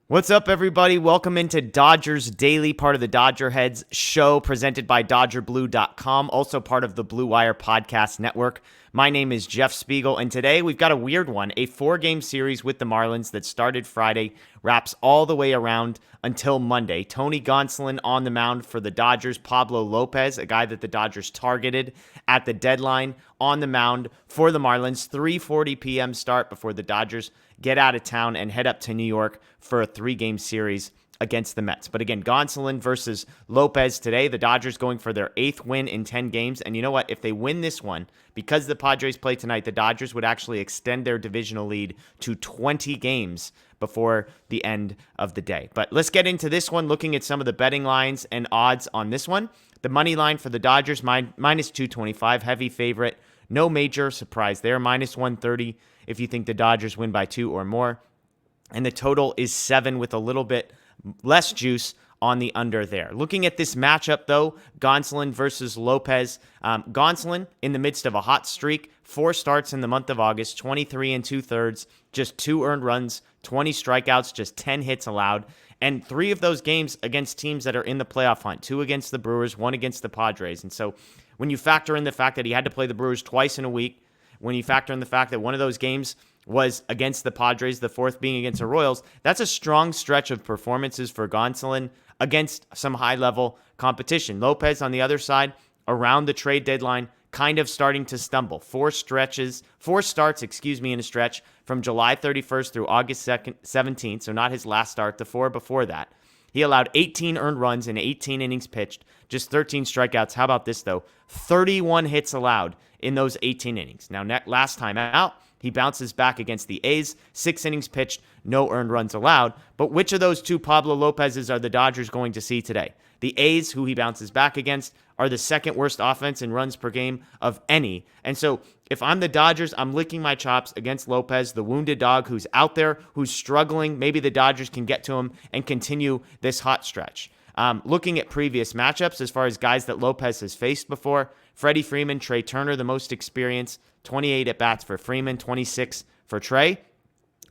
What's up, everybody? Welcome into Dodgers Daily, part of the DodgerHeads show presented by DodgerBlue.com, also part of the Blue Wire Podcast Network. My name is Jeff Spiegel, and today we've got a weird one. A 4-game series with the Marlins that started Friday wraps all the way around until Monday. Tony Gonsolin on the mound for the Dodgers. Pablo López, a guy that the Dodgers targeted at the deadline, on the mound for the Marlins. 3:40 p.m. start before the Dodgers get out of town and head up to New York for a 3-game series against the Mets. But again, Gonsolin versus Lopez today. The Dodgers going for their 8th win in 10 games. And you know what? If they win this one, because the Padres play tonight, the Dodgers would actually extend their divisional lead to 20 games before the end of the day. But let's get into this one, looking at some of the betting lines and odds on this one. The money line for the Dodgers, minus 225, heavy favorite. No major surprise there, minus 130 if you think the Dodgers win by 2 or more. And the total is 7 with a little bit less juice on the under there. Looking at this matchup, though, Gonslin versus Lopez. Gonslin in the midst of a hot streak, 4 starts in the month of August, 23 2/3, just 2 earned runs, 20 strikeouts, just 10 hits allowed. And 3 of those games against teams that are in the playoff hunt, 2 against the Brewers, 1 against the Padres. And so when you factor in the fact that he had to play the Brewers twice in a week, when you factor in the fact that one of those games was against the Padres, the 4th being against the Royals, that's a strong stretch of performances for Gonsolin against some high-level competition. Lopez, on the other side, around the trade deadline, kind of starting to stumble. 4 starts, in a stretch from July 31st through August 17th, so not his last start, the 4 before that. He allowed 18 earned runs in 18 innings pitched, just 13 strikeouts. How about this, though? 31 hits allowed in those 18 innings. Now, last time out, he bounces back against the A's, 6 innings pitched, no earned runs allowed. But which of those 2 Pablo Lopez's are the Dodgers going to see today? The A's, who he bounces back against, are the 2nd worst offense in runs per game of any. And so if I'm the Dodgers, I'm licking my chops against Lopez, the wounded dog who's out there, who's struggling. Maybe the Dodgers can get to him and continue this hot stretch. Looking at previous matchups, as far as guys that Lopez has faced before, Freddie Freeman, Trey Turner, the most experienced, 28 at-bats for Freeman, 26 for Trey.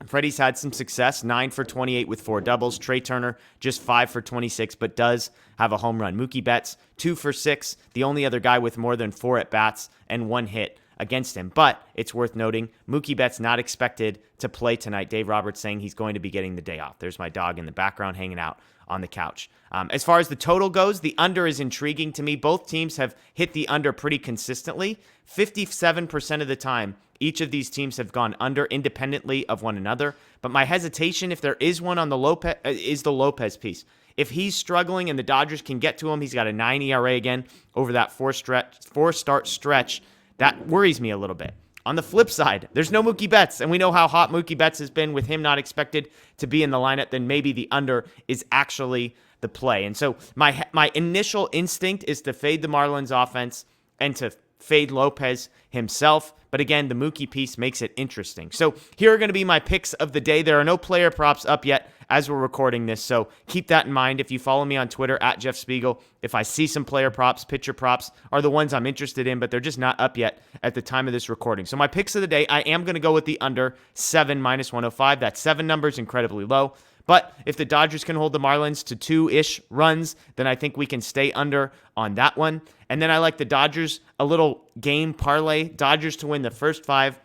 Freddie's had some success, 9 for 28 with 4 doubles. Trey Turner, just 5 for 26, but does have a home run. Mookie Betts, 2 for 6, the only other guy with more than 4 at-bats and 1 hit against him. But it's worth noting, Mookie Betts not expected to play tonight. Dave Roberts saying he's going to be getting the day off. There's my dog in the background hanging out on the couch. As far as the total goes, the under is intriguing to me. Both teams have hit the under pretty consistently. 57% of the time, each of these teams have gone under independently of one another. But my hesitation, if there is one on the Lopez, is the Lopez piece. If he's struggling and the Dodgers can get to him, he's got a 9 ERA again over that 4-start stretch. That worries me a little bit. On the flip side, there's no Mookie Betts, and we know how hot Mookie Betts has been with him not expected to be in the lineup. Then maybe the under is actually the play. And so my initial instinct is to fade the Marlins offense and to fade Lopez himself. But again, the Mookie piece makes it interesting. So here are going to be my picks of the day. There are no player props up yet as we're recording this, so keep that in mind. If you follow me on Twitter, at Jeff Spiegel, if I see some player props, pitcher props are the ones I'm interested in, but they're just not up yet at the time of this recording. So my picks of the day, I am going to go with the under 7 minus 105. That 7 number is incredibly low. But if the Dodgers can hold the Marlins to 2-ish runs, then I think we can stay under on that one. And then I like the Dodgers, a little game parlay, Dodgers to win the first 5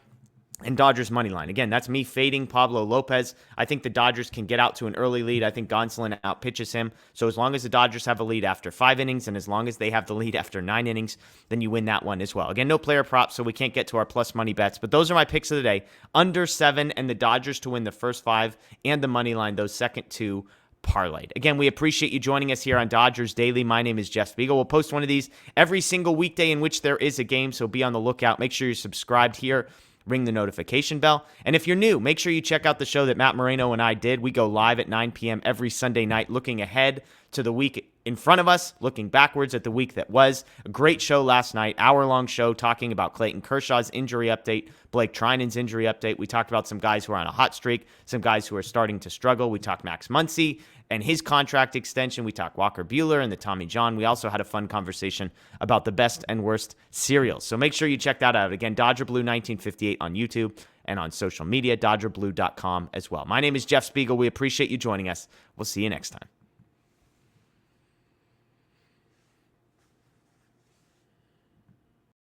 and Dodgers money line. Again, that's me fading Pablo Lopez. I think the Dodgers can get out to an early lead. I think Gonsolin outpitches him. So as long as the Dodgers have a lead after 5 innings and as long as they have the lead after 9 innings, then you win that one as well. Again, no player props, so we can't get to our plus money bets. But those are my picks of the day. Under 7 and the Dodgers to win the first 5 and the money line, those second 2 parlayed. Again, we appreciate you joining us here on Dodgers Daily. My name is Jeff Spiegel. We'll post one of these every single weekday in which there is a game, so be on the lookout. Make sure you're subscribed here. Ring the notification bell. And if you're new, make sure you check out the show that Matt Moreno and I did. We go live at 9 p.m. every Sunday night, looking ahead to the week in front of us, looking backwards at the week that was. A great show last night, hour-long show talking about Clayton Kershaw's injury update, Blake Trinan's injury update. We talked about some guys who are on a hot streak, some guys who are starting to struggle. We talked Max Muncy and his contract extension. We talked Walker Buehler and the Tommy John. We also had a fun conversation about the best and worst cereals. So make sure you check that out. Again, Dodger Blue 1958 on YouTube. and on social media, DodgerBlue.com as well. My name is Jeff Spiegel. We appreciate you joining us. We'll see you next time.